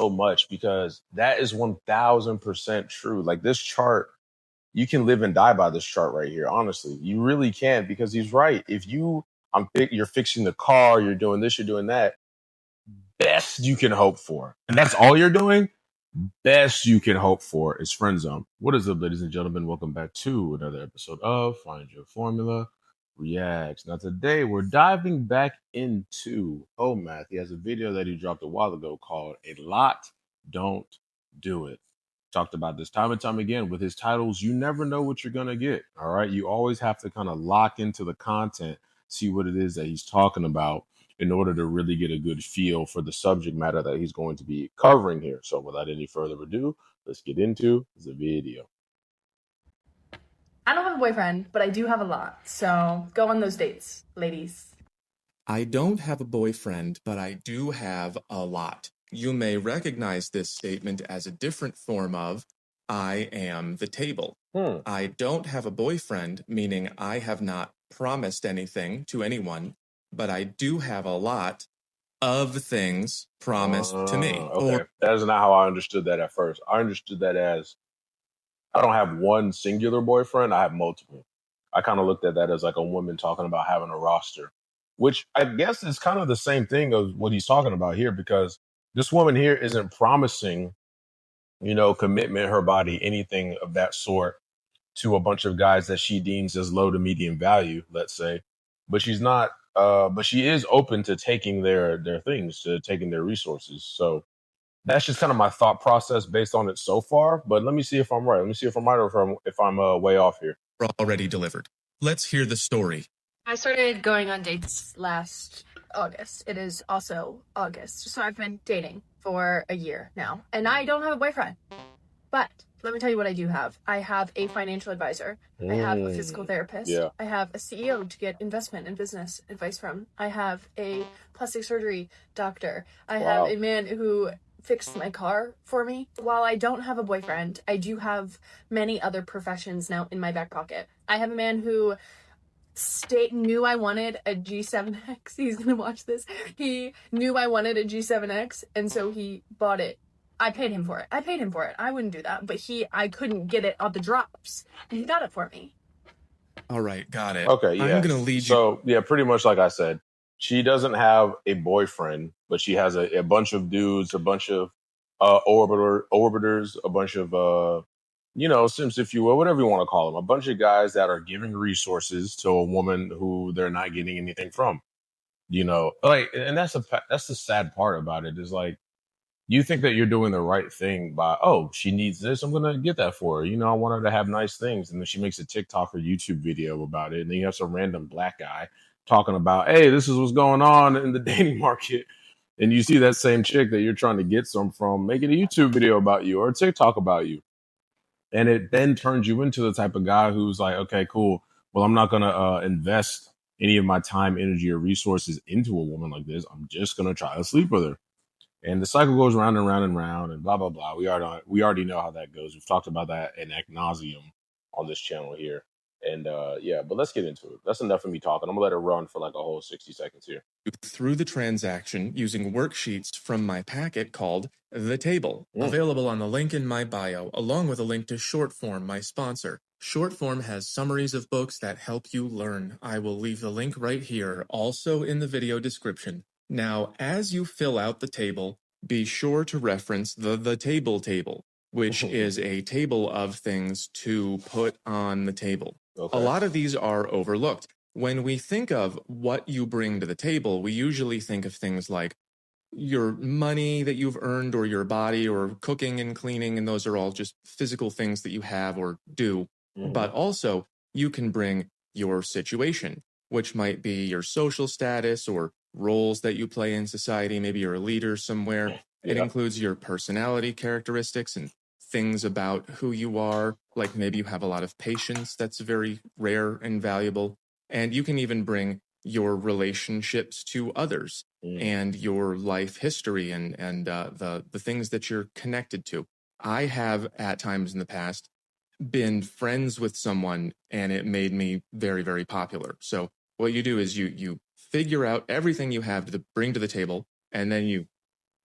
so much because that is 1000% true. Like this chart, you can live and die by this chart right here. Honestly, you really can because he's right. If you're fixing the car, you're doing this, you're doing that. Best you can hope for, and that's all you're doing. Best you can hope for is friend zone. What is up, ladies and gentlemen? Welcome back to another episode of Find Your Formula Reacts. Now today we're diving back into Math. He has a video that he dropped a while ago called "A Lot Don't Do It." Talked about this time and time again with his titles. You never know what you're gonna get. All right, you always have to kind of lock into the content, see what it is that he's talking about in order to really get a good feel for the subject matter that he's going to be covering here. So without any further ado, let's get into the video. I don't have a boyfriend, but I do have a lot. So go on those dates, ladies. I don't have a boyfriend, but I do have a lot. You may recognize this statement as a different form of I am the table. I don't have a boyfriend, meaning I have not promised anything to anyone, but I do have a lot of things promised to me. Okay. That is not how I understood that at first. I understood that as I don't have one singular boyfriend, I have multiple. I kind of looked at that as like a woman talking about having a roster, which I guess is kind of the same thing of what he's talking about here, because this woman here isn't promising, commitment, her body, anything of that sort to a bunch of guys that she deems as low to medium value, let's say. But she's not but she is open to taking their things, to taking their resources. So that's just kind of my thought process based on it so far. But let me see if I'm right. Let me see if I'm right or if I'm way off here. Already delivered. Let's hear the story. I started going on dates last August. It is also August. So I've been dating for a year now. And I don't have a boyfriend. But let me tell you what I do have. I have a financial advisor. I have a physical therapist. Yeah. I have a CEO to get investment and business advice from. I have a plastic surgery doctor. I have a man who fixed my car for me. While I don't have a boyfriend, I do have many other professions now in my back pocket. I have a man who knew I wanted a G7X. He's gonna watch this. He knew I wanted a G7X, and so he bought it. I paid him for it. I wouldn't do that, but I couldn't get it on the drops, and he got it for me. All right, got it. Okay, yeah. I'm gonna lead you. So yeah, pretty much like I said, she doesn't have a boyfriend, but she has a bunch of dudes, a bunch of orbiters, a bunch of simps, if you will, whatever you want to call them, a bunch of guys that are giving resources to a woman who they're not getting anything from. And that's the sad part about it, is like, you think that you're doing the right thing by, she needs this, I'm gonna get that for her. I want her to have nice things, and then she makes a TikTok or YouTube video about it, and then you have some random black guy talking about, hey, this is what's going on in the dating market, and you see that same chick that you're trying to get some from making a YouTube video about you or a TikTok about you, and it then turns you into the type of guy who's like, okay, cool, well, I'm not gonna invest any of my time, energy, or resources into a woman like this. I'm just gonna try to sleep with her. And the cycle goes round and round and round, and blah, blah, blah. We already know how that goes. We've talked about that ad nauseum on this channel here. And but let's get into it. That's enough of me talking. I'm going to let it run for like a whole 60 seconds here. Through the transaction using worksheets from my packet called The Table, available on the link in my bio, along with a link to Shortform, my sponsor. Shortform has summaries of books that help you learn. I will leave the link right here, also in the video description. Now, as you fill out the table, be sure to reference the table, which is a table of things to put on the table. Okay. A lot of these are overlooked. When we think of what you bring to the table, we usually think of things like your money that you've earned, or your body, or cooking and cleaning, and those are all just physical things that you have or do. But also, you can bring your situation, which might be your social status or roles that you play in society. Maybe you're a leader somewhere. It includes your personality characteristics and things about who you are. Like maybe you have a lot of patience. That's very rare and valuable. And you can even bring your relationships to others and your life history and the things that you're connected to. I have at times in the past been friends with someone, and it made me very, very popular. So what you do is you figure out everything you have to bring to the table, and then you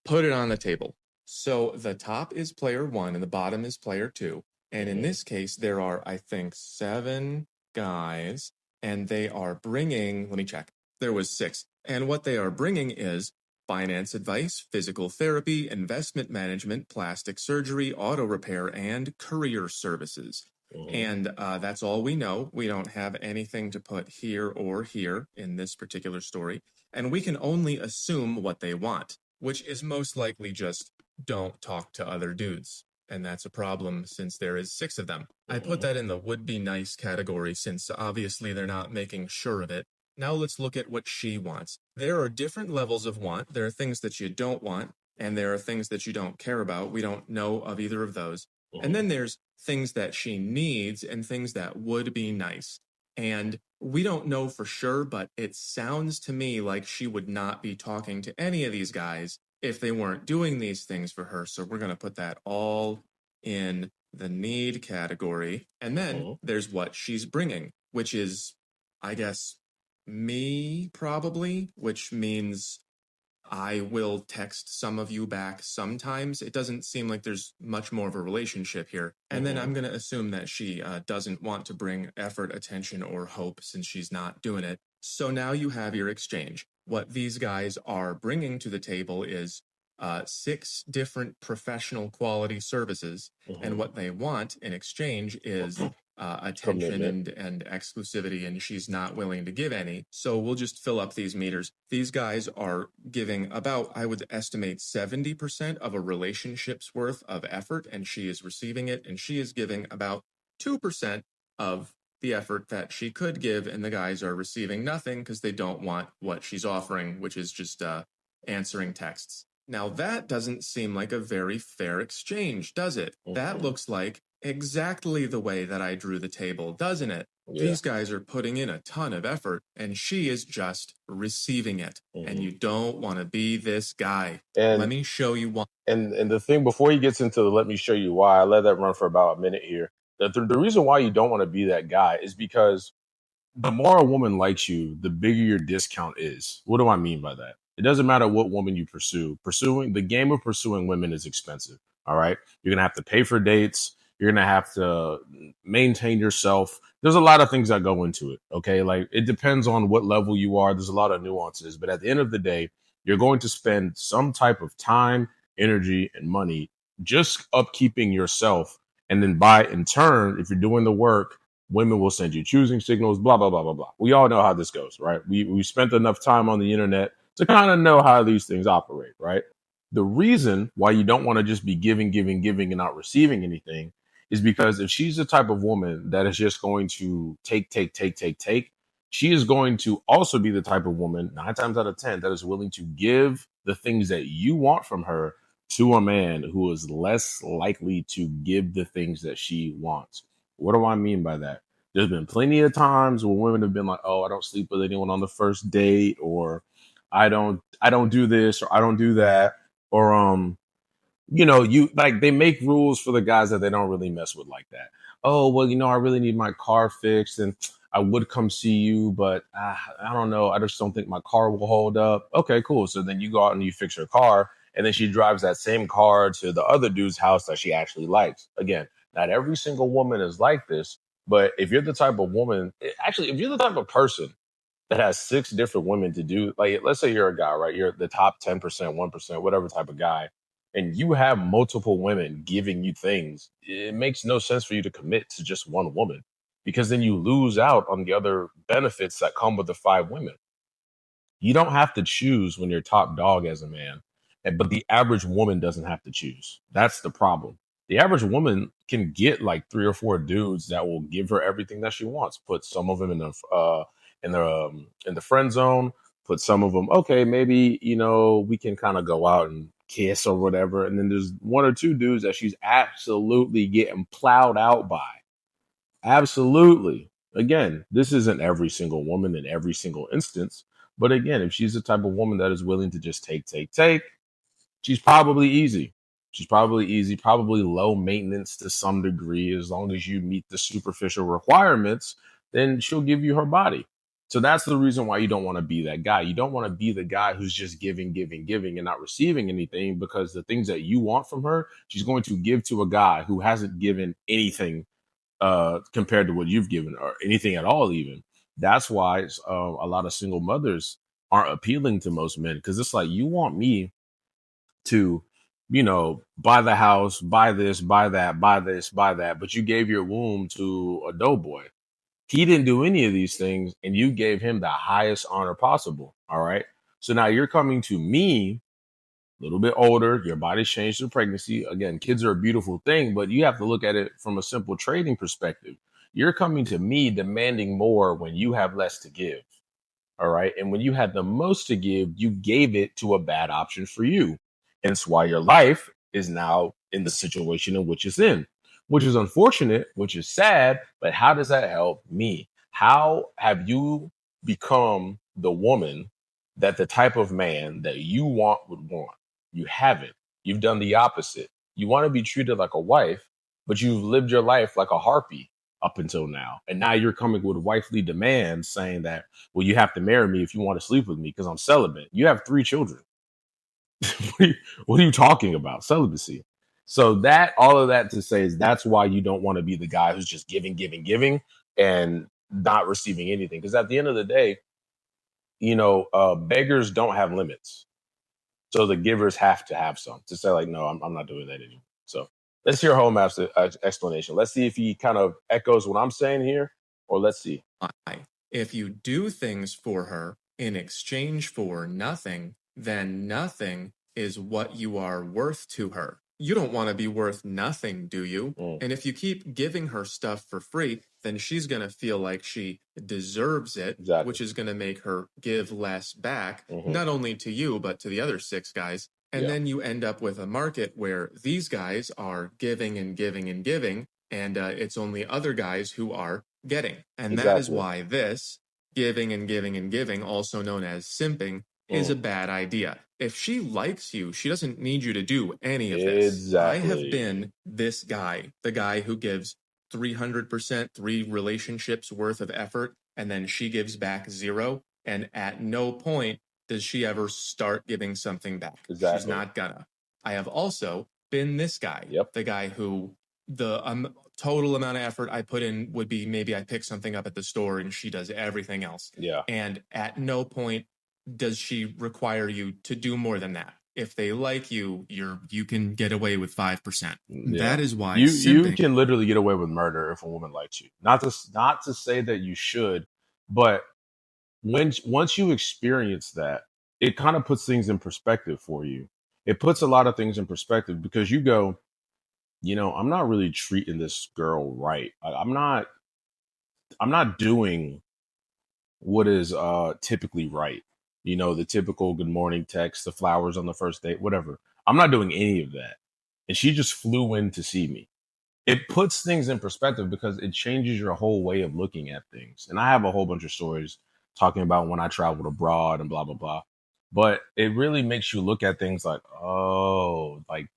put it on the table. So the top is player 1 and the bottom is player 2. And in this case, there are, I think, 7 guys, and they are bringing, let me check, there was 6. And what they are bringing is finance advice, physical therapy, investment management, plastic surgery, auto repair, and career services. And that's all we know. We don't have anything to put here or here in this particular story. And we can only assume what they want, which is most likely just don't talk to other dudes. And that's a problem since there is 6 of them. I put that in the would be nice category since obviously they're not making sure of it. Now let's look at what she wants. There are different levels of want. There are things that you don't want, and there are things that you don't care about. We don't know of either of those. And then there's things that she needs and things that would be nice. And we don't know for sure, but it sounds to me like she would not be talking to any of these guys if they weren't doing these things for her. So we're going to put that all in the need category. And then there's what she's bringing, which is, I guess, me probably, which means I will text some of you back sometimes. It doesn't seem like there's much more of a relationship here. And then I'm going to assume that she doesn't want to bring effort, attention, or hope since she's not doing it. So now you have your exchange. What these guys are bringing to the table is 6 different professional quality services. And what they want in exchange is attention and exclusivity, and she's not willing to give any. So we'll just fill up these meters. These guys are giving about, I would estimate, 70% of a relationship's worth of effort, and she is receiving it, and she is giving about 2% of the effort that she could give, and the guys are receiving nothing because they don't want what she's offering, which is just answering texts. Now that doesn't seem like a very fair exchange, does it? That looks like exactly the way that I drew the table, doesn't it? Yeah. These guys are putting in a ton of effort, and she is just receiving it. And you don't want to be this guy. And let me show you why. And the thing, before he gets into the let me show you why, I let that run for about a minute here. The reason why you don't want to be that guy is because the more a woman likes you, the bigger your discount is. What do I mean by that? It doesn't matter what woman you pursue. The game of pursuing women is expensive. All right. You're going to have to pay for dates. You're going to have to maintain yourself. There's a lot of things that go into it. Okay. Like it depends on what level you are. There's a lot of nuances, but at the end of the day, you're going to spend some type of time, energy, and money just upkeeping yourself. And then in turn, if you're doing the work, women will send you choosing signals, blah, blah, blah, blah, blah. We all know how this goes, right? We spent enough time on the internet to kind of know how these things operate, right? The reason why you don't want to just be giving, giving, giving and not receiving anything is because if she's the type of woman that is just going to take, she is going to also be the type of woman, 9 times out of 10, that is willing to give the things that you want from her to a man who is less likely to give the things that she wants. What do I mean by that? There's been plenty of times where women have been like, "Oh, I don't sleep with anyone on the first date," or I don't do this, or I don't do that," or you like they make rules for the guys that they don't really mess with like that. Oh, well, I really need my car fixed and I would come see you, but I don't know. I just don't think my car will hold up. Okay, cool. So then you go out and you fix her car, and then she drives that same car to the other dude's house that she actually likes. Again, not every single woman is like this, but if you're the type of woman, actually, if you're the type of person that has 6 different women to do, like let's say you're a guy, right? You're the top 10%, 1%, whatever type of guy, and you have multiple women giving you things. It makes no sense for you to commit to just one woman because then you lose out on the other benefits that come with the 5 women. You don't have to choose when you're top dog as a man, but the average woman doesn't have to choose. That's the problem. The average woman can get like 3 or 4 dudes that will give her everything that she wants. Put some of them in the friend zone. Put some of them, okay, maybe we can kind of go out and kiss or whatever. And then there's 1 or 2 dudes that she's absolutely getting plowed out by. Absolutely. Again, this isn't every single woman in every single instance. But again, if she's the type of woman that is willing to just take, she's probably easy. She's probably easy, probably low maintenance to some degree. As long as you meet the superficial requirements, then she'll give you her body. So that's the reason why you don't want to be that guy. You don't want to be the guy who's just giving, giving, giving and not receiving anything, because the things that you want from her, she's going to give to a guy who hasn't given anything compared to what you've given, or anything at all even. That's why a lot of single mothers aren't appealing to most men, because it's like, you want me to, buy the house, buy this, buy that, buy this, buy that, but you gave your womb to a doughboy. He didn't do any of these things, and you gave him the highest honor possible. All right. So now you're coming to me, a little bit older, your body's changed through pregnancy. Again, kids are a beautiful thing, but you have to look at it from a simple trading perspective. You're coming to me demanding more when you have less to give. All right. And when you had the most to give, you gave it to a bad option for you. Hence why your life is now in the situation in which it's in, which is unfortunate, which is sad. But how does that help me? How have you become the woman that the type of man that you want would want? You haven't. You've done the opposite. You want to be treated like a wife, but you've lived your life like a harpy up until now. And now you're coming with wifely demands saying that, well, you have to marry me if you want to sleep with me because I'm celibate. You have 3 children. What are you talking about? Celibacy. So that, all of that to say, is that's why you don't want to be the guy who's just giving, giving, giving and not receiving anything. Because at the end of the day, beggars don't have limits. So the givers have to have some to say like, no, I'm not doing that anymore. So let's hear Home App's explanation. Let's see if he kind of echoes what I'm saying here, or let's see. If you do things for her in exchange for nothing, then nothing is what you are worth to her. You don't want to be worth nothing, do you? And if you keep giving her stuff for free, then she's going to feel like she deserves it, Exactly. which is going to make her give less back, not only to you, but to the other 6 guys. And then you end up with a market where these guys are giving and giving and giving, and it's only other guys who are getting. And that is why this giving and giving and giving, also known as simping, is a bad idea. If she likes you, she doesn't need you to do any of this. I have been this guy, the guy who gives 300%, 3 relationships worth of effort, and then she gives back 0. And at no point does she ever start giving something back. She's not gonna. I have also been this guy, the guy who the total amount of effort I put in would be maybe I pick something up at the store and she does everything else. And at no point does she require you to do more than that. If they like you, you can get away with 5%. That is why you can literally get away with murder if a woman likes you. Not to say that you should, but once you experience that, it kind of puts things in perspective for you. It puts a lot of things in perspective, because you go, I'm not really treating this girl right. I'm not doing what is typically right. The typical good morning text, the flowers on the first date, whatever. I'm not doing any of that. And she just flew in to see me. It puts things in perspective because it changes your whole way of looking at things. And I have a whole bunch of stories talking about when I traveled abroad and blah, blah, blah. But it really makes you look at things like, oh, like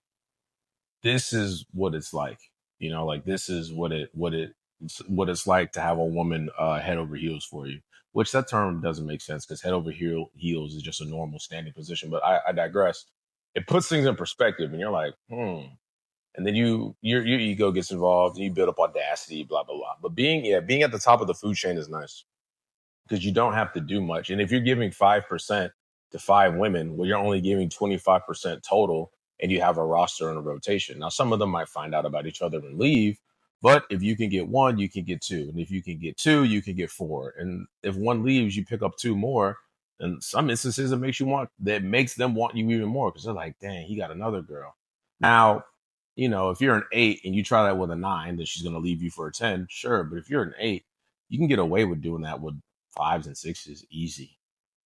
this is what it's like. Like this is what it's like to have a woman head over heels for you. Which that term doesn't make sense, because head over heels is just a normal standing position. But I digress. It puts things in perspective, and you're like, and then your ego gets involved, and you build up audacity, blah blah blah. But being at the top of the food chain is nice, because you don't have to do much. And if you're giving 5% to 5 women, well, you're only giving 25% total, and you have a roster and a rotation. Now, some of them might find out about each other and leave, but if you can get 1, you can get 2. And if you can get 2, you can get 4. And if 1 leaves, you pick up 2 more. In some instances, it makes them want you even more, because they're like, dang, he got another girl. Now, if you're an 8 and you try that with a 9, then she's going to leave you for a 10. Sure. But if you're an 8, you can get away with doing that with 5s and 6s. Easy.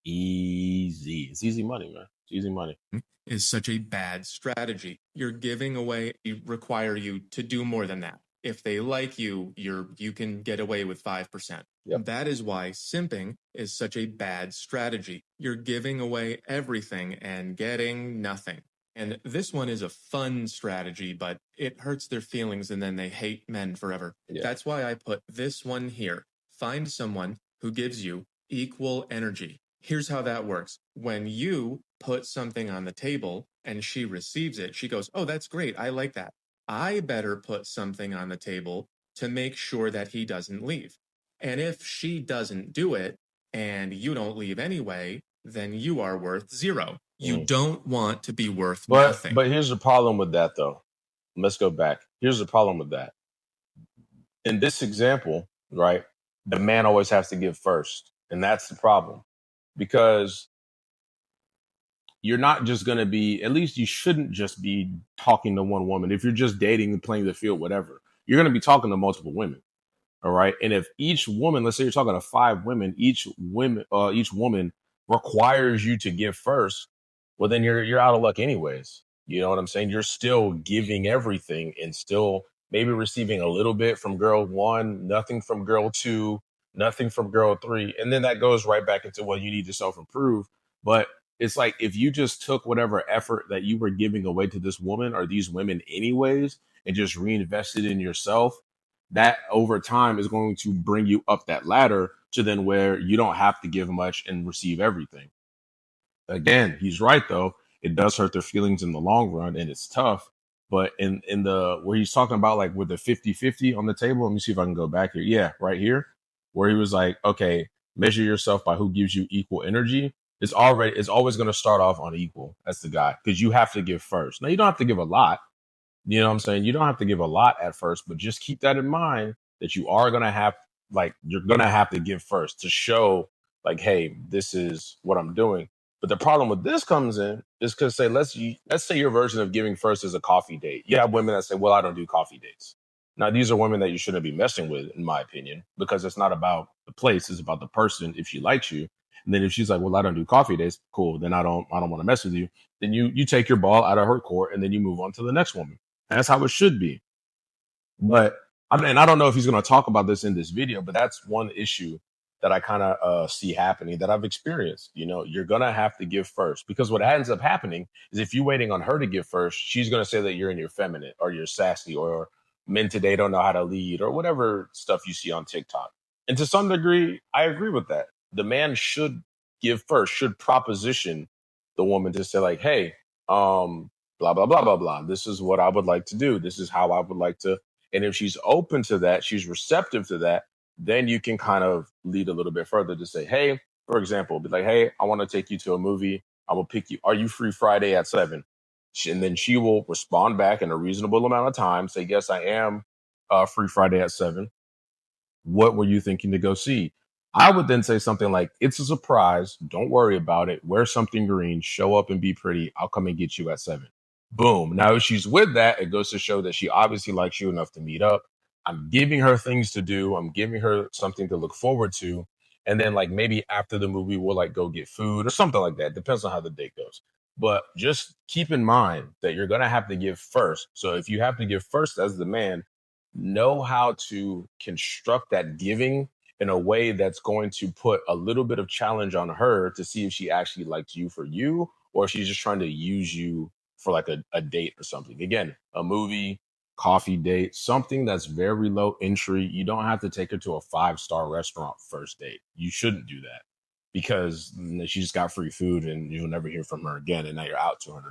It's easy money, man. It's easy money. Is such a bad strategy. You're giving away, require you to do more than that. If they like you, you can get away with 5%. That is why simping is such a bad strategy. You're giving away everything and getting nothing. And this one is a fun strategy, but it hurts their feelings and then they hate men forever. That's why I put this one here. Find someone who gives you equal energy. Here's how that works. When you put something on the table and she receives it, she goes, "Oh, that's great. I like that. I better put something on the table to make sure that he doesn't leave." And if she doesn't do it and you don't leave anyway, then you are worth zero. You don't want to be worth nothing. But here's the problem with that, though. Let's go back. Here's the problem with that. In this example, right, the man always has to give first. And that's the problem. Because you're not just going to be, at least you shouldn't just be talking to one woman. If you're just dating and playing the field, whatever, you're going to be talking to multiple women. All right. And if each woman, let's say you're talking to 5 women, each woman requires you to give first, well, then you're out of luck anyways. You know what I'm saying? You're still giving everything and still maybe receiving a little bit from girl 1, nothing from girl 2, nothing from girl 3. And then that goes right back into, well, you need to self-improve. But it's like if you just took whatever effort that you were giving away to this woman or these women anyways and just reinvested in yourself, that over time is going to bring you up that ladder to then where you don't have to give much and receive everything. Again, he's right though. It does hurt their feelings in the long run and it's tough. But in the where he's talking about like with the 50-50 on the table, let me see if I can go back here. Yeah, right here, where he was like, okay, measure yourself by who gives you equal energy. It's always going to start off on equal. That's the guy. Because you have to give first. Now you don't have to give a lot. You know what I'm saying? You don't have to give a lot at first, but just keep that in mind that you are going to have, like, you're going to have to give first to show, like, hey, this is what I'm doing. But the problem with this comes in is because, say, let's say your version of giving first is a coffee date. You have women that say, well, I don't do coffee dates. Now, these are women that you shouldn't be messing with, in my opinion, because it's not about the place. It's about the person, if she likes you. And then if she's like, well, I don't do coffee dates, cool, then I don't want to mess with you. Then you take your ball out of her court and then you move on to the next woman. That's how it should be. But I don't know if he's going to talk about this in this video, but that's one issue that I kind of see happening that I've experienced. You know, you're going to have to give first because what ends up happening is if you're waiting on her to give first, she's going to say that you're in your feminine or you're sassy or men today don't know how to lead or whatever stuff you see on TikTok. And to some degree, I agree with that. The man should give first, should proposition the woman to say like, hey, blah, blah, blah, blah, blah. This is what I would like to do. This is how I would like to. And if she's open to that, she's receptive to that, then you can kind of lead a little bit further to say, hey, for example, be like, hey, I want to take you to a movie. I will pick you. Are you free Friday at 7? And then she will respond back in a reasonable amount of time, say, yes, I am free Friday at 7. What were you thinking to go see? I would then say something like, it's a surprise. Don't worry about it. Wear something green. Show up and be pretty. I'll come and get you at 7. Boom. Now, if she's with that, it goes to show that she obviously likes you enough to meet up. I'm giving her things to do. I'm giving her something to look forward to. And then, like, maybe after the movie, we'll like go get food or something like that. Depends on how the date goes. But just keep in mind that you're going to have to give first. So if you have to give first as the man, know how to construct that giving in a way that's going to put a little bit of challenge on her to see if she actually likes you for you or if she's just trying to use you for like a date or something. Again, a movie, coffee date, something that's very low entry. You don't have to take her to a 5-star restaurant first date. You shouldn't do that because she just got free food and you'll never hear from her again. And now you're out $200.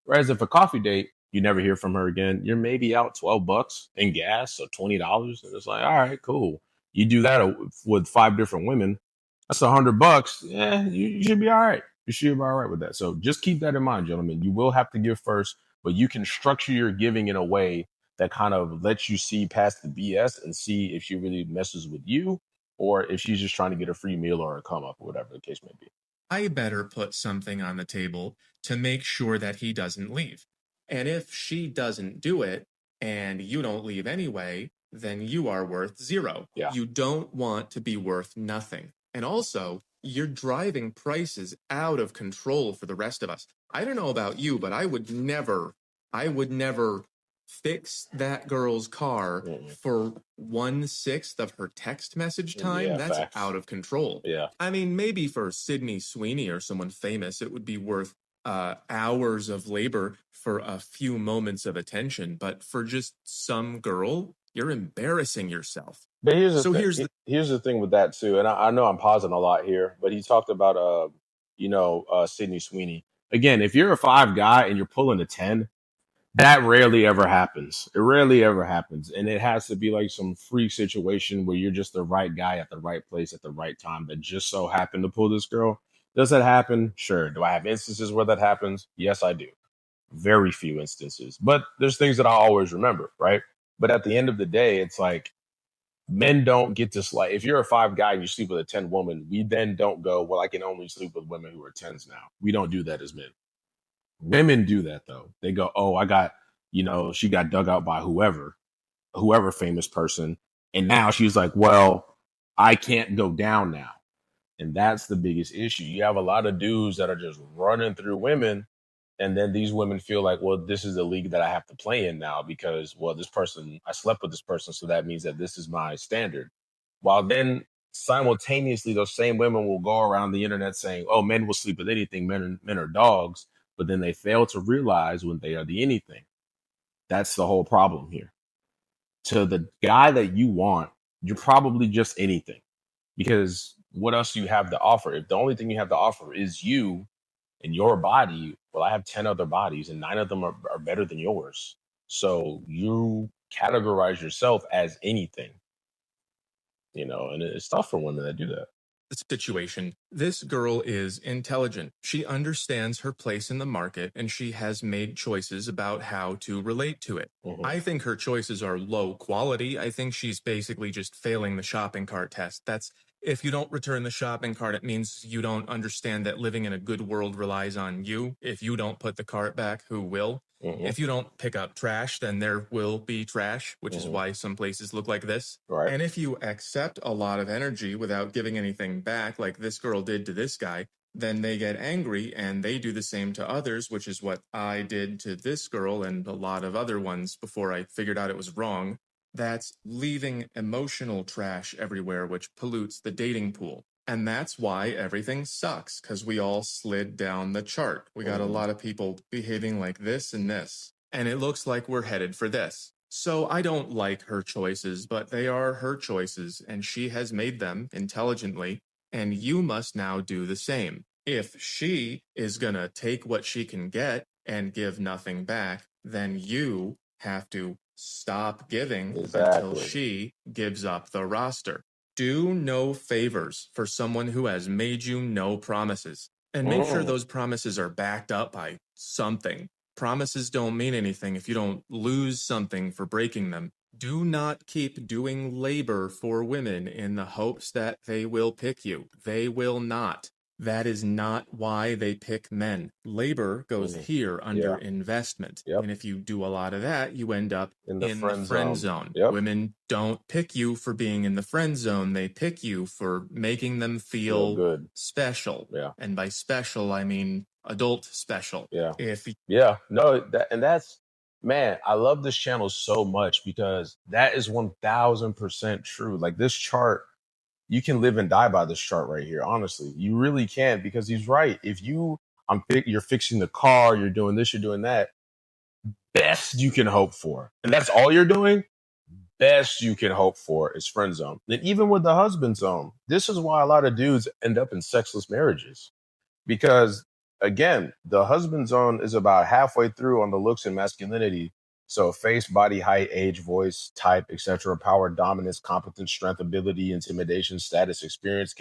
Whereas if a coffee date, you never hear from her again, you're maybe out $12 in gas, so $20. And it's like, all right, cool. You do that with 5 different women, that's $100. Yeah, you should be all right. You should be all right with that. So just keep that in mind, gentlemen. You will have to give first, but you can structure your giving in a way that kind of lets you see past the BS and see if she really messes with you or if she's just trying to get a free meal or a come up or whatever the case may be. I better put something on the table to make sure that he doesn't leave. And if she doesn't do it and you don't leave anyway, then you are worth zero. Yeah. You don't want to be worth nothing. And also, you're driving prices out of control for the rest of us. I don't know about you, but I would never fix that girl's car for 1/6 of her text message time. Yeah, that's facts. out of control. Yeah. I mean, maybe for Sydney Sweeney or someone famous, it would be worth hours of labor for a few moments of attention. But for just some girl, you're embarrassing yourself. But here's the So thing. here's the Here's the thing with that too, and I know I'm pausing a lot here, but he talked about Sydney Sweeney again. If you're a five guy and you're pulling a 10, that rarely ever happens. It rarely ever happens, and it has to be like some freak situation where you're just the right guy at the right place at the right time that just so happened to pull this girl. Does that happen? Sure. Do I have instances where that happens? Yes, I do. Very few instances, but there's things that I always remember, right? But at the end of the day, it's like men don't get to like if you're a five guy and you sleep with a 10 woman, we then don't go, well, I can only sleep with women who are tens now. We don't do that as men. Women do that though. They go, oh, I got, she got dug out by whoever famous person. And now she's like, well, I can't go down now. And that's the biggest issue. You have a lot of dudes that are just running through women. And then these women feel like, well, this is the league that I have to play in now because, well, this person, I slept with this person. So that means that this is my standard. While then simultaneously, those same women will go around the internet saying, oh, men will sleep with anything. Men are dogs. But then they fail to realize when they are the anything. That's the whole problem here. To the guy that you want, you're probably just anything because what else do you have to offer? If the only thing you have to offer is you and your body, well, I have 10 other bodies and 9 of them are better than yours. So you categorize yourself as anything, and it's tough for women that do that. situation. This girl is intelligent. She understands her place in the market and she has made choices about how to relate to it. Mhm. I think her choices are low quality. I think she's basically just failing the shopping cart test. That's if you don't return the shopping cart, it means you don't understand that living in a good world relies on you. If you don't put the cart back, who will? Mhm. If you don't pick up trash, then there will be trash, which is Mhm. why some places look like this. Right. And if you accept a lot of energy without giving anything back, like this girl did to this guy, then they get angry and they do the same to others, which is what I did to this girl and a lot of other ones before I figured out it was wrong. That's leaving emotional trash everywhere, which pollutes the dating pool. And that's why everything sucks, because we all slid down the chart. We got a lot of people behaving like this and this, and it looks like we're headed for this. So I don't like her choices, but they are her choices, and she has made them intelligently, and you must now do the same. If she is gonna take what she can get and give nothing back, then you have to stop giving until Exactly. she gives up the roster. Do no favors for someone who has made you no promises. And make sure those promises are backed up by something. Promises don't mean anything if you don't lose something for breaking them. Do not keep doing labor for women in the hopes that they will pick you. They will not. That is not why they pick men. Labor goes here under investment. Yep. And if you do a lot of that, you end up In the friend friend zone. zone. Yep. Women don't pick you for being in the friend zone. They pick you for making them Feel good. special. Yeah. And by special, I mean adult special. Yeah. If Yeah. No, that's man, I love this channel so much because that is 1000% true. Like this chart, you can live and die by this chart right here. Honestly, you really can because he's right. If you're fixing the car, you're doing this, you're doing that. Best you can hope for, and that's all you're doing. Best you can hope for is friend zone. And even with the husband zone, this is why a lot of dudes end up in sexless marriages because again, the husband zone is about halfway through on the looks and masculinity. So face, body, height, age, voice, type, etc., power, dominance, competence, strength, ability, intimidation, status, experience,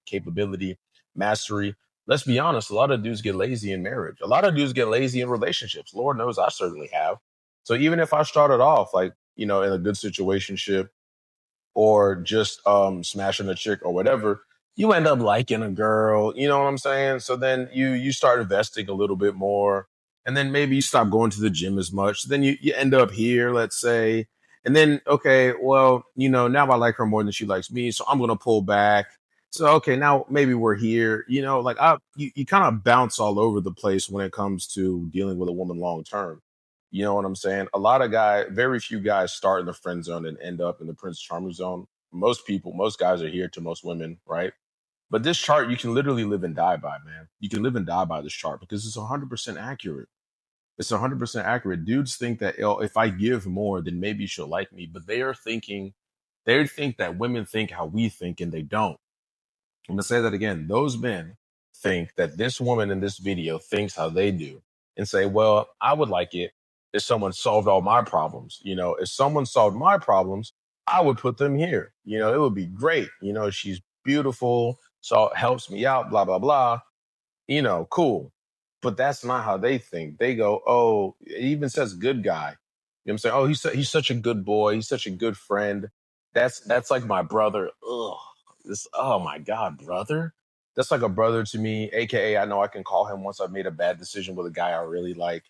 capability, mastery. Let's be honest, a lot of dudes get lazy in marriage. A lot of dudes get lazy in relationships. Lord knows I certainly have. So even if I started off like, in a good situationship or just smashing a chick or whatever, you end up liking a girl, you know what I'm saying? So then you start investing a little bit more, and then maybe you stop going to the gym as much. Then you end up here, let's say, and then okay, well, now I like her more than she likes me, so I'm gonna pull back. So okay, now maybe we're here, like you kind of bounce all over the place when it comes to dealing with a woman long term. You know what I'm saying? Very few guys start in the friend zone and end up in the Prince Charmer zone. Most guys are here to most women, right? But this chart, you can literally live and die by, man. You can live and die by this chart because it's 100% accurate. It's 100% accurate. Dudes think that, oh, if I give more, then maybe she'll like me. But they are thinking They think that women think how we think, and they don't. I'm gonna say that again. Those men think that this woman in this video thinks how they do, and say, "Well, I would like it if someone solved all my problems. If someone solved my problems, I would put them here. It would be great. She's beautiful, so it helps me out. Blah blah blah. Cool." But that's not how they think. They go, "Oh," it even says "good guy." You know what I'm saying? "Oh, he's such a good boy. He's such a good friend. That's like my brother." Ugh. Oh my God, brother. That's like a brother to me, aka I know I can call him once I've made a bad decision with a guy I really like.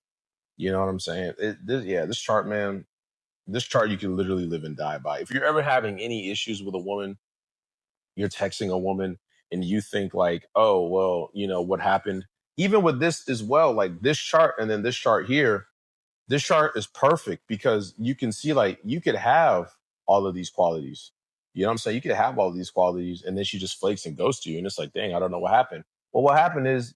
You know what I'm saying? This chart, man, this chart you can literally live and die by. If you're ever having any issues with a woman, you're texting a woman and you think like, oh, well, what happened? Even with this as well, like this chart and then this chart here, this chart is perfect because you can see like you could have all of these qualities. You know what I'm saying? You could have all these qualities and then she just flakes and goes to you. And it's like, dang, I don't know what happened. Well, what happened is,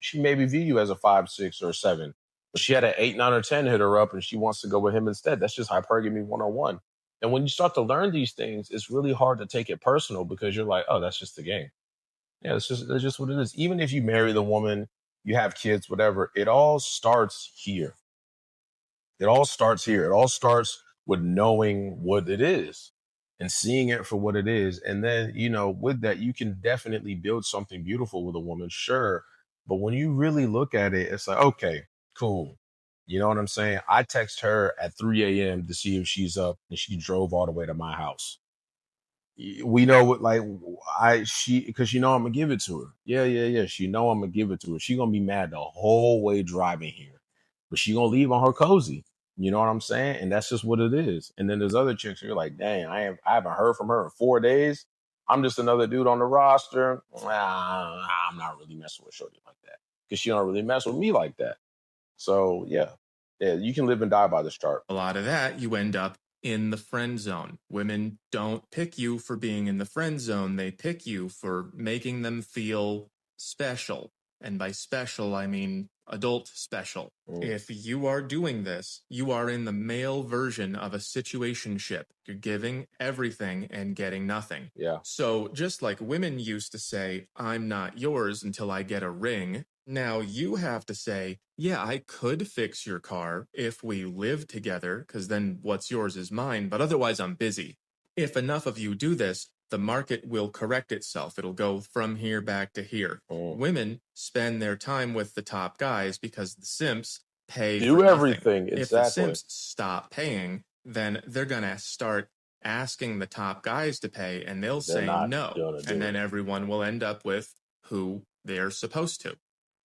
she maybe view you as a 5, 6, or 7. But she had an 8, 9, or 10 hit her up and she wants to go with him instead. That's just hypergamy 101. And when you start to learn these things, it's really hard to take it personal because you're like, oh, that's just the game. Yeah, that's just what it is. Even if you marry the woman, you have kids, whatever, it all starts here. It all starts here. It all starts with knowing what it is and seeing it for what it is. And then, with that, you can definitely build something beautiful with a woman, sure. But when you really look at it, it's like, okay, cool. You know what I'm saying? I text her at 3 a.m. to see if she's up, and she drove all the way to my house. We know what, like, because I'm gonna give it to her. Yeah. She know I'm gonna give it to her. She gonna be mad the whole way driving here, but she gonna leave on her cozy. You know what I'm saying? And that's just what it is. And then there's other chicks who are like, dang, I haven't heard from her in 4 days. I'm just another dude on the roster. I'm not really messing with shorty like that because she don't really mess with me like that. So yeah, you can live and die by this chart. A lot of that, you end up in the friend zone. Women don't pick you for being in the friend zone. They pick you for making them feel special. And by special, I mean adult special. If you are doing this, you are in the male version of a situationship. You're giving everything and getting nothing. Yeah. So just like women used to say, I'm not yours until I get a ring, now you have to say, yeah, I could fix your car if we live together, because then what's yours is mine, but otherwise I'm busy. If enough of you do this, the market will correct itself. It'll go from here back to here. Women spend their time with the top guys because the simps pay Do for nothing. everything. If the Exactly. simps stop paying, then they're going to start asking the top guys to pay, and they'll They're say not no. gonna do And then it. everyone will end up with who they're supposed to.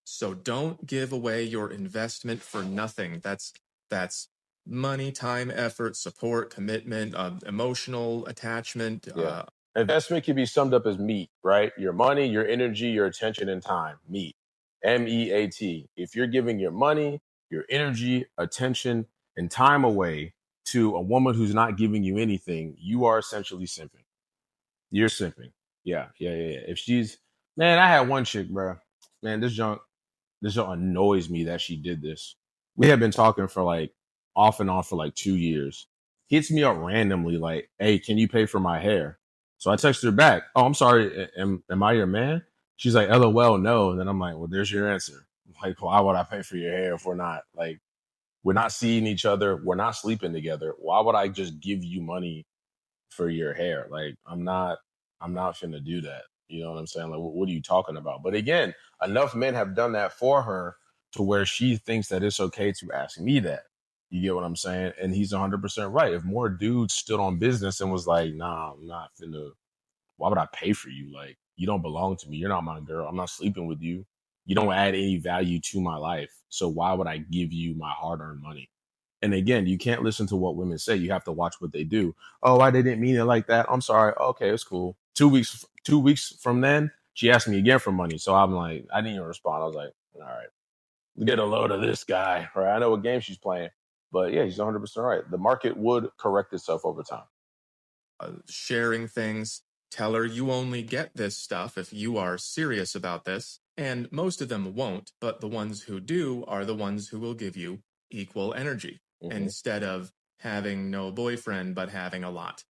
So don't give away your investment for nothing. That's money, time, effort, support, commitment, emotional attachment. Yeah. Investment can be summed up as meat, right? Your money, your energy, your attention, and time. Meat. MEAT. If you're giving your money, your energy, attention, and time away to a woman who's not giving you anything, you are essentially simping. You're simping. Yeah. If she's, man, I had one chick, bro. Man, this junk annoys me that she did this. We had been talking for like off and on for like 2 years. Hits me up randomly like, hey, can you pay for my hair? So I text her back, oh, I'm sorry, am I your man? She's like, LOL, no. And then I'm like, well, there's your answer. Like, why would I pay for your hair if we're not seeing each other, we're not sleeping together? Why would I just give you money for your hair? Like, I'm not finna do that. You know what I'm saying? Like, what are you talking about? But again, enough men have done that for her to where she thinks that it's okay to ask me that. You get what I'm saying? And he's 100% right. If more dudes stood on business and was like, nah, I'm not finna, why would I pay for you? Like, you don't belong to me. You're not my girl. I'm not sleeping with you. You don't add any value to my life. So why would I give you my hard earned money? And again, you can't listen to what women say. You have to watch what they do. Oh, I didn't mean it like that. I'm sorry. Okay, it's cool. 2 weeks from then, she asked me again for money. So I'm like, I didn't even respond. I was like, all right, get a load of this guy. Right? I know what game she's playing, but yeah, he's 100% right. The market would correct itself over time. Sharing things. Tell her you only get this stuff if you are serious about this. And most of them won't, but the ones who do are the ones who will give you equal energy instead of having no boyfriend but having a lot.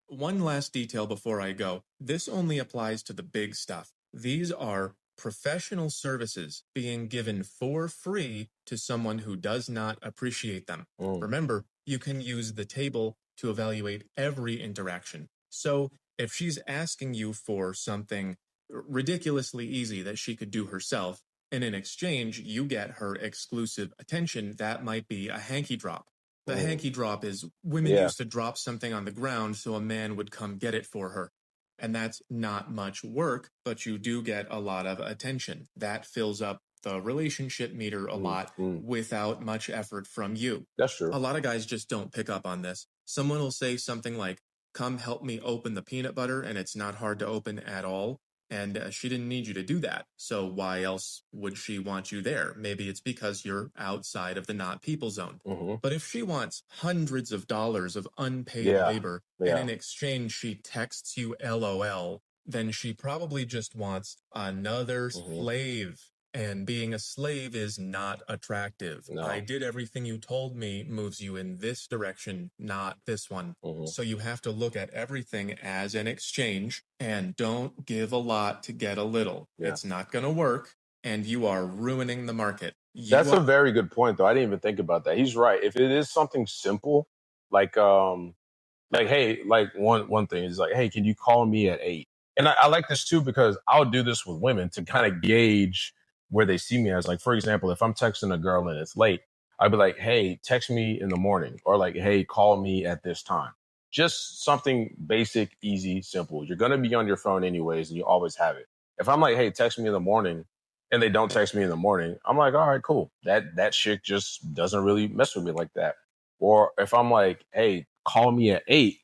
One last detail before I go. This only applies to the big stuff. These are professional services being given for free to someone who does not appreciate them. Remember, you can use the table to evaluate every interaction. So if she's asking you for something ridiculously easy that she could do herself, and in exchange, you get her exclusive attention, that might be a hanky drop. The hanky drop is women used to drop something on the ground so a man would come get it for her. And that's not much work, but you do get a lot of attention. That fills up the relationship meter a lot without much effort from you. That's true. A lot of guys just don't pick up on this. Someone will say something like, "Come help me open the peanut butter," and it's not hard to open at all. And she didn't need you to do that. So why else would she want you there? Maybe it's because you're outside of the not people zone. But if she wants hundreds of dollars of unpaid labor, and in exchange she texts you LOL, then she probably just wants another slave. And being a slave is not attractive. No. I did everything you told me moves you in this direction, not this one. So you have to look at everything as an exchange and don't give a lot to get a little. It's not going to work, and you are ruining the market. That's a very good point, though. I didn't even think about that. He's right. If it is something simple, like hey, like one thing is like, hey, can you call me at 8? And I like this too because I'll do this with women to kind of gauge where they see me as. Like, for example, if I'm texting a girl and it's late, I'd be like, hey, text me in the morning, or like, hey, call me at this time. Just something basic, easy, simple. You're going to be on your phone anyways, and you always have it. If I'm like, hey, text me in the morning, and they don't text me in the morning, I'm like, all right, cool. That chick just doesn't really mess with me like that. Or if I'm like, hey, call me at 8,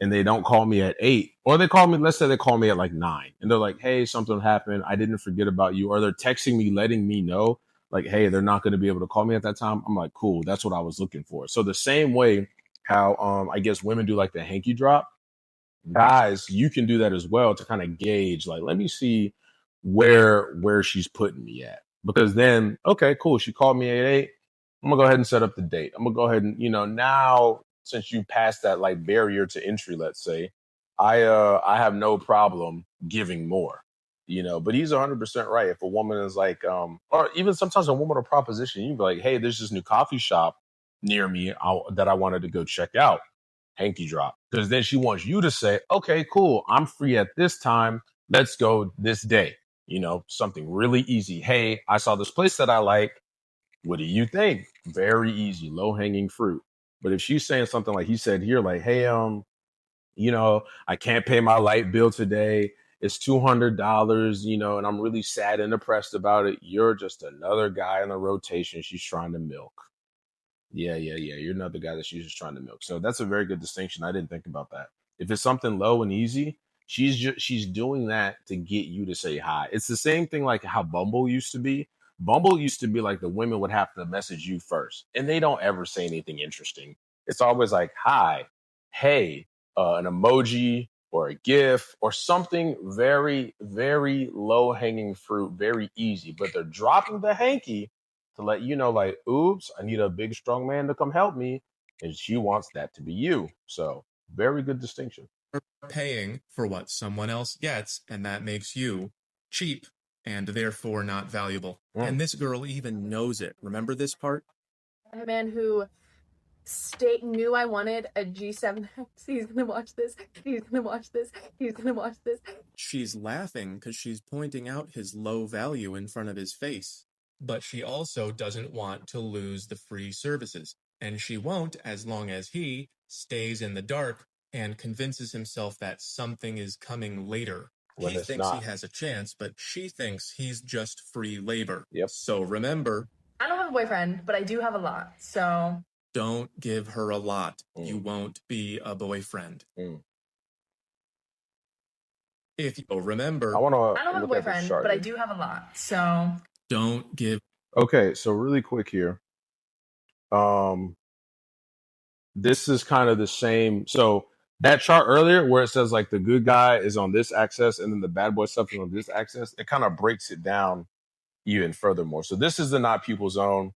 and they don't call me at 8, or they call me, let's say they call me at like 9, and they're like, hey, something happened, I didn't forget about you, or they're texting me letting me know like, hey, they're not going to be able to call me at that time. I'm like, cool, that's what I was looking for. So the same way how I guess women do like the hanky drop, guys, you can do that as well to kind of gauge, like, let me see where she's putting me at. Because then, okay, cool, she called me at 8, I'm gonna go ahead and set up the date. I'm gonna go ahead and, now since you passed that like barrier to entry, let's say, I have no problem giving more. But he's 100% right. If a woman is like, or even sometimes a woman will proposition, you be like, hey, there's this new coffee shop near me that I wanted to go check out. Hanky drop. Because then she wants you to say, okay, cool, I'm free at this time. Let's go this day. Something really easy. Hey, I saw this place that I like. What do you think? Very easy, low hanging fruit. But if she's saying something like he said here, like, hey, I can't pay my light bill today. It's $200, and I'm really sad and depressed about it. You're just another guy in the rotation she's trying to milk. Yeah. You're another guy that she's just trying to milk. So that's a very good distinction. I didn't think about that. If it's something low and easy, she's doing that to get you to say hi. It's the same thing like how Bumble used to be. Bumble used to be like the women would have to message you first, and they don't ever say anything interesting. It's always like, hi, hey, an emoji or a GIF or something very, very low hanging fruit, very easy. But they're dropping the hanky to let you know, like, oops, I need a big, strong man to come help me. And she wants that to be you. So, very good distinction. Paying for what someone else gets, and that makes you cheap and therefore not valuable. And this girl even knows it. Remember this part? A man who knew I wanted a G7. He's gonna watch this. He's gonna watch this. He's gonna watch this. She's laughing because she's pointing out his low value in front of his face. But she also doesn't want to lose the free services. And she won't as long as he stays in the dark and convinces himself that something is coming later. He thinks he has a chance, but she thinks he's just free labor. Yep. So remember, I don't have a boyfriend, but I do have a lot. So don't give her a lot. You won't be a boyfriend. If you remember, I don't have a boyfriend, but I do have a lot. So don't give. Okay, so really quick here. This is kind of the same. So that chart earlier where it says like the good guy is on this axis and then the bad boy stuff is on this axis, it kind of breaks it down even furthermore. So this is the not people zone,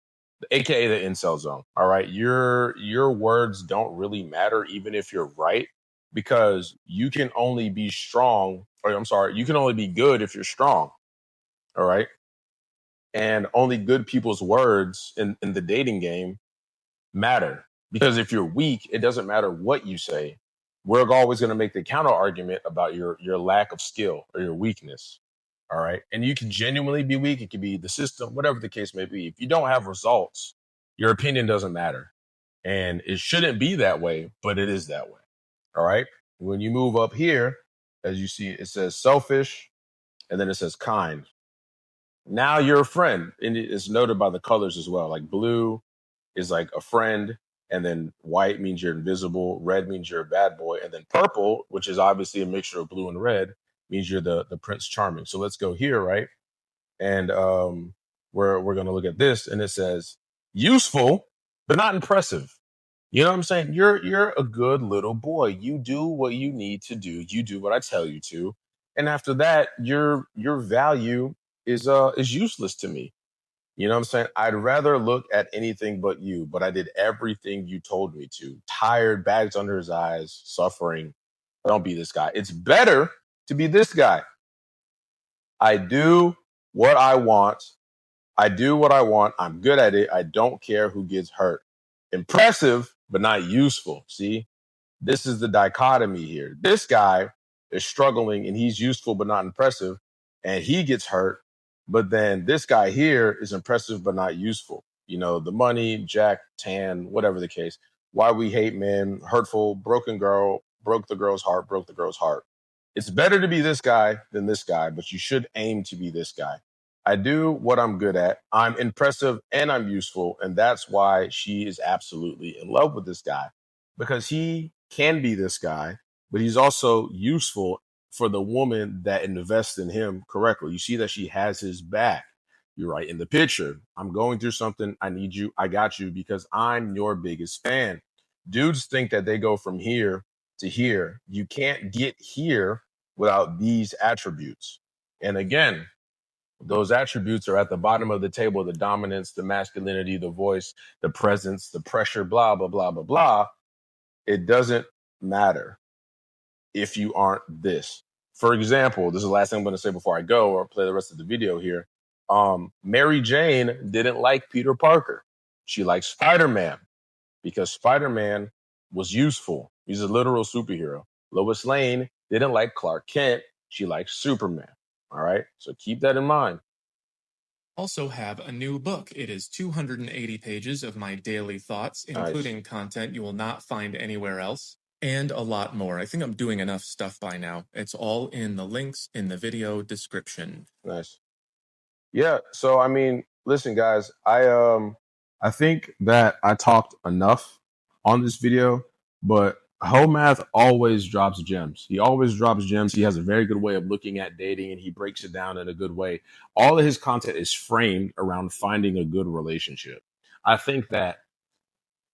aka the incel zone. All right. Your words don't really matter, even if you're right. because you can only be strong, or I'm sorry, you can only be good if you're strong. All right. And only good people's words in the dating game matter. Because if you're weak, it doesn't matter what you say. We're always going to make the counter argument about your lack of skill or your weakness. All right. And you can genuinely be weak. It could be the system, whatever the case may be. If you don't have results, your opinion doesn't matter. And it shouldn't be that way, but it is that way. All right. When you move up here, as you see, it says selfish and then it says kind. Now you're a friend. And it's noted by the colors as well. Like blue is like a friend, and then white means you're invisible, red means you're a bad boy, and then purple, which is obviously a mixture of blue and red, means you're the Prince Charming. So let's go here, right? And we're gonna look at this, and it says useful but not impressive. You know what I'm saying? You're a good little boy. You do what you need to do. You do what I tell you to, and after that, your value is useless to me. You know what I'm saying? I'd rather look at anything but you, but I did everything you told me to. Tired, bags under his eyes, suffering. Don't be this guy. It's better to be this guy. I do what I want. I do what I want. I'm good at it. I don't care who gets hurt. Impressive, but not useful. See? This is the dichotomy here. This guy is struggling and he's useful but not impressive, and he gets hurt. But then this guy here is impressive but not useful. You know, the money, Jack, tan, whatever the case. Why we hate men, hurtful, broken girl, broke the girl's heart, broke the girl's heart. It's better to be this guy than this guy, but you should aim to be this guy. I do what I'm good at. I'm impressive and I'm useful. And that's why she is absolutely in love with this guy, because he can be this guy, but he's also useful for the woman that invests in him correctly. You see that she has his back. You're right in the picture. I'm going through something. I need you. I got you because I'm your biggest fan. Dudes think that they go from here to here. You can't get here without these attributes. And again, those attributes are at the bottom of the table: the dominance, the masculinity, the voice, the presence, the pressure, blah, blah, blah, blah, blah. It doesn't matter if you aren't this. For example, this is the last thing I'm going to say before I go or play the rest of the video here. Mary Jane didn't like Peter Parker. She liked Spider-Man because Spider-Man was useful. He's a literal superhero. Lois Lane didn't like Clark Kent. She liked Superman. All right. So keep that in mind. Also have a new book. It is 280 pages of my daily thoughts, including content you will not find anywhere else, and a lot more. I think I'm doing enough stuff by now. It's all in the links in the video description. Nice. Yeah. So I mean, listen, guys, I think that I talked enough on this video, but Math always drops gems. He always drops gems. He has a very good way of looking at dating, and he breaks it down in a good way. All of his content is framed around finding a good relationship. I think that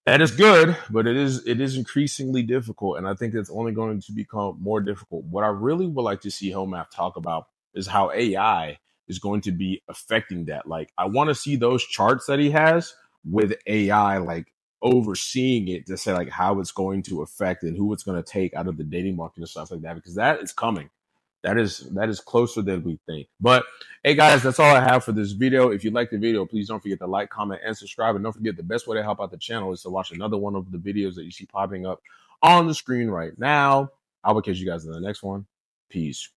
is good, but it is increasingly difficult, and I think it's only going to become more difficult. What I really would like to see Math talk about is how AI is going to be affecting that. Like, I want to see those charts that he has with AI, like overseeing it, to say like how it's going to affect and who it's going to take out of the dating market and stuff like that, because that is coming. That is closer than we think. But hey guys, that's all I have for this video. If you like the video, please don't forget to like, comment, and subscribe. And don't forget, the best way to help out the channel is to watch another one of the videos that you see popping up on the screen right now. I will catch you guys in the next one. Peace.